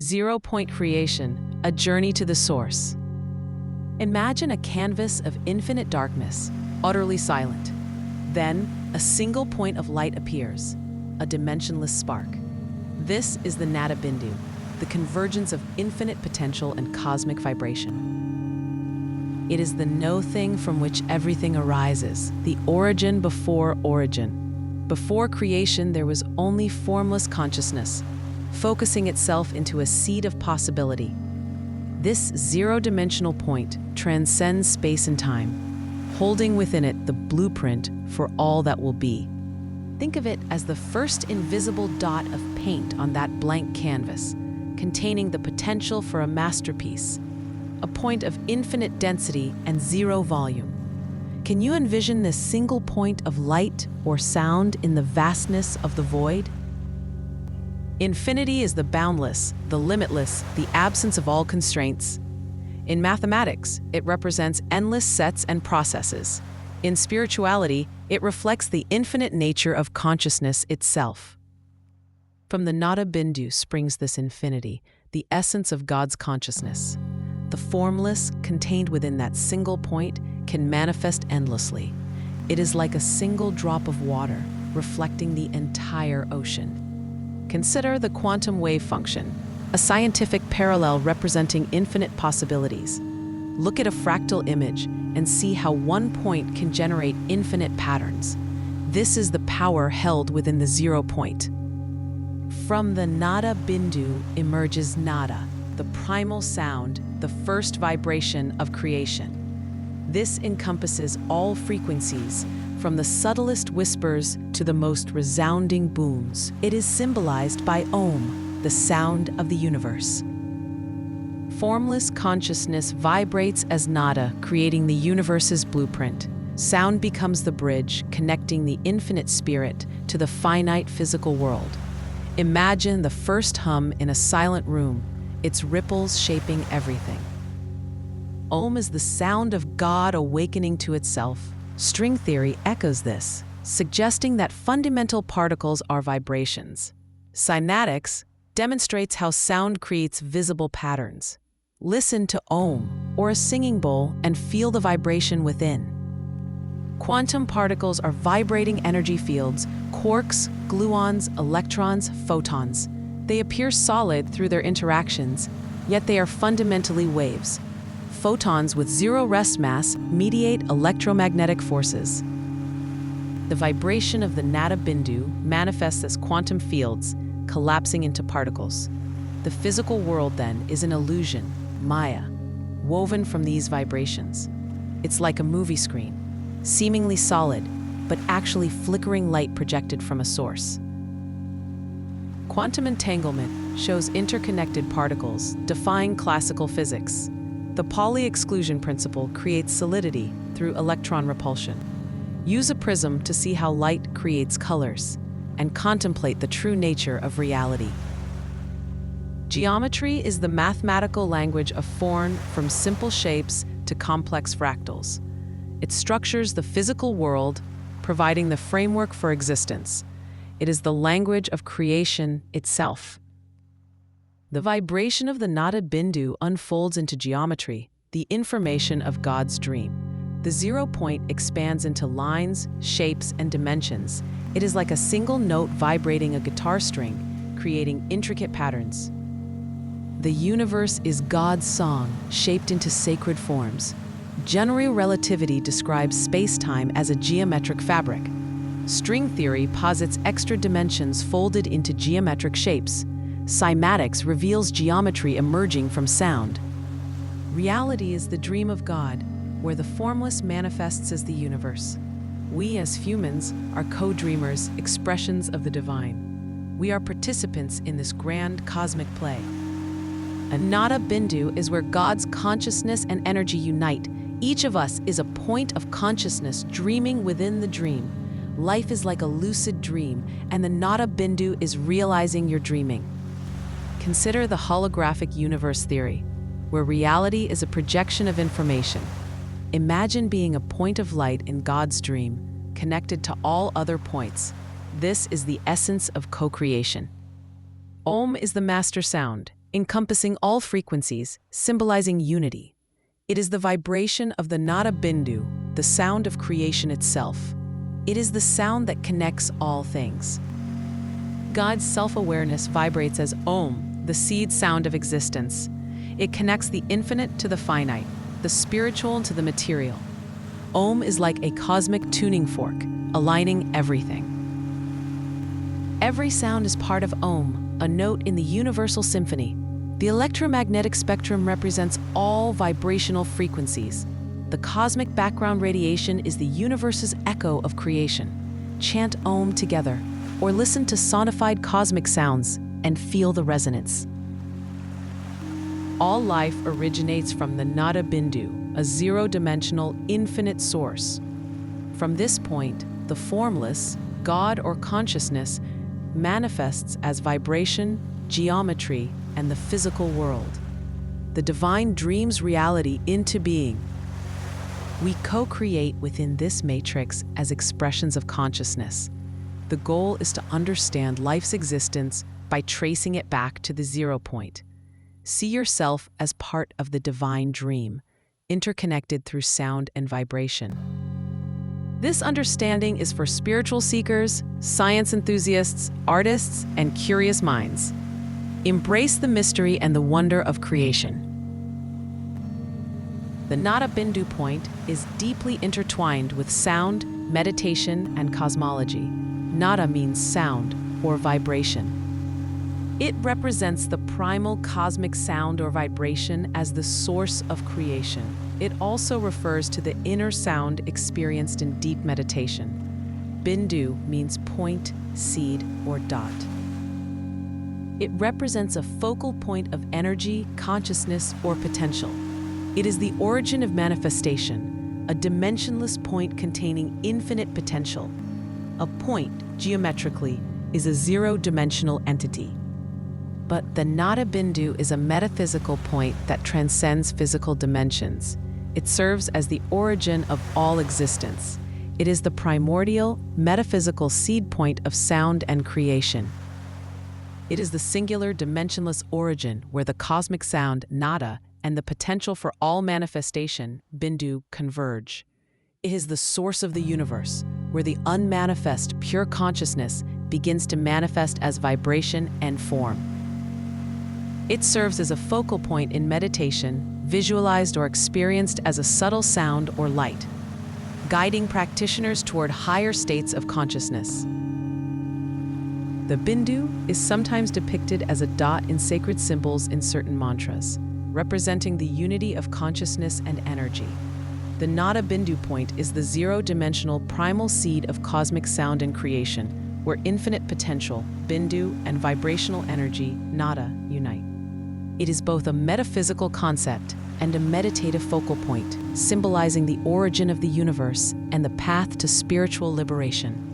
Zero-point creation, a journey to the source. Imagine a canvas of infinite darkness, utterly silent. Then, a single point of light appears, a dimensionless spark. This is the Nada Bindu, the convergence of infinite potential and cosmic vibration. It is the no-thing from which everything arises, the origin before origin. Before creation, there was only formless consciousness, focusing itself into a seed of possibility. This zero-dimensional point transcends space and time, holding within it the blueprint for all that will be. Think of it as the first invisible dot of paint on that blank canvas, containing the potential for a masterpiece, a point of infinite density and zero volume. Can you envision this single point of light or sound in the vastness of the void? Infinity is the boundless, the limitless, the absence of all constraints. In mathematics, it represents endless sets and processes. In spirituality, it reflects the infinite nature of consciousness itself. From the Nada Bindu springs this infinity, the essence of God's consciousness. The formless, contained within that single point, can manifest endlessly. It is like a single drop of water, reflecting the entire ocean. Consider the quantum wave function, a scientific parallel representing infinite possibilities. Look at a fractal image and see how one point can generate infinite patterns. This is the power held within the zero point. From the Nada Bindu emerges Nada, the primal sound, the first vibration of creation. This encompasses all frequencies, from the subtlest whispers to the most resounding booms. It is symbolized by Om, the sound of the universe. Formless consciousness vibrates as nada, creating the universe's blueprint. Sound becomes the bridge, connecting the infinite spirit to the finite physical world. Imagine the first hum in a silent room, its ripples shaping everything. Om is the sound of God awakening to itself. String theory echoes this, suggesting that fundamental particles are vibrations. Cymatics demonstrates how sound creates visible patterns. Listen to Om, or a singing bowl, and feel the vibration within. Quantum particles are vibrating energy fields, quarks, gluons, electrons, photons. They appear solid through their interactions, yet they are fundamentally waves. Photons with zero rest mass mediate electromagnetic forces. The vibration of the Nada Bindu manifests as quantum fields, collapsing into particles. The physical world, then, is an illusion, Maya, woven from these vibrations. It's like a movie screen, seemingly solid, but actually flickering light projected from a source. Quantum entanglement shows interconnected particles, defying classical physics. The Pauli exclusion principle creates solidity through electron repulsion. Use a prism to see how light creates colors, and contemplate the true nature of reality. Geometry is the mathematical language of form, from simple shapes to complex fractals. It structures the physical world, providing the framework for existence. It is the language of creation itself. The vibration of the Nada Bindu unfolds into geometry, the information of God's dream. The zero point expands into lines, shapes, and dimensions. It is like a single note vibrating a guitar string, creating intricate patterns. The universe is God's song, shaped into sacred forms. General relativity describes space-time as a geometric fabric. String theory posits extra dimensions folded into geometric shapes. Cymatics reveals geometry emerging from sound. Reality is the dream of God, where the formless manifests as the universe. We as humans are co-dreamers, expressions of the divine. We are participants in this grand cosmic play. A Nada Bindu is where God's consciousness and energy unite. Each of us is a point of consciousness dreaming within the dream. Life is like a lucid dream, and the Nada Bindu is realizing your dreaming. Consider the holographic universe theory, where reality is a projection of information. Imagine being a point of light in God's dream, connected to all other points. This is the essence of co-creation. Om is the master sound. encompassing all frequencies, symbolizing unity. It is the vibration of the Nada Bindu, the sound of creation itself. It is the sound that connects all things. God's self-awareness vibrates as Om, the seed sound of existence. It connects the infinite to the finite, the spiritual to the material. Om is like a cosmic tuning fork, aligning everything. Every sound is part of Om, a note in the universal symphony. The electromagnetic spectrum represents all vibrational frequencies. The cosmic background radiation is the universe's echo of creation. Chant Om together, or listen to sonified cosmic sounds and feel the resonance. All life originates from the Nada Bindu, a zero-dimensional, infinite source. From this point, the formless, God or consciousness, manifests as vibration, geometry, and the physical world. The divine dreams reality into being. We co-create within this matrix as expressions of consciousness. The goal is to understand life's existence by tracing it back to the 0 point. See yourself as part of the divine dream, interconnected through sound and vibration. This understanding is for spiritual seekers, science enthusiasts, artists, and curious minds. Embrace the mystery and the wonder of creation. The Nada Bindu point is deeply intertwined with sound, meditation, and cosmology. Nada means sound or vibration. It represents the primal cosmic sound or vibration as the source of creation. It also refers to the inner sound experienced in deep meditation. Bindu means point, seed, or dot. It represents a focal point of energy, consciousness, or potential. It is the origin of manifestation, a dimensionless point containing infinite potential. A point, geometrically, is a zero-dimensional entity. But the Nada Bindu is a metaphysical point that transcends physical dimensions. It serves as the origin of all existence. It is the primordial, metaphysical seed point of sound and creation. It is the singular, dimensionless origin where the cosmic sound, Nada, and the potential for all manifestation, Bindu, converge. It is the source of the universe, where the unmanifest, pure consciousness begins to manifest as vibration and form. It serves as a focal point in meditation, visualized or experienced as a subtle sound or light, guiding practitioners toward higher states of consciousness. The Bindu is sometimes depicted as a dot in sacred symbols in certain mantras, representing the unity of consciousness and energy. The Nada Bindu point is the zero-dimensional primal seed of cosmic sound and creation, where infinite potential, Bindu, and vibrational energy, Nada, unite. It is both a metaphysical concept and a meditative focal point, symbolizing the origin of the universe and the path to spiritual liberation.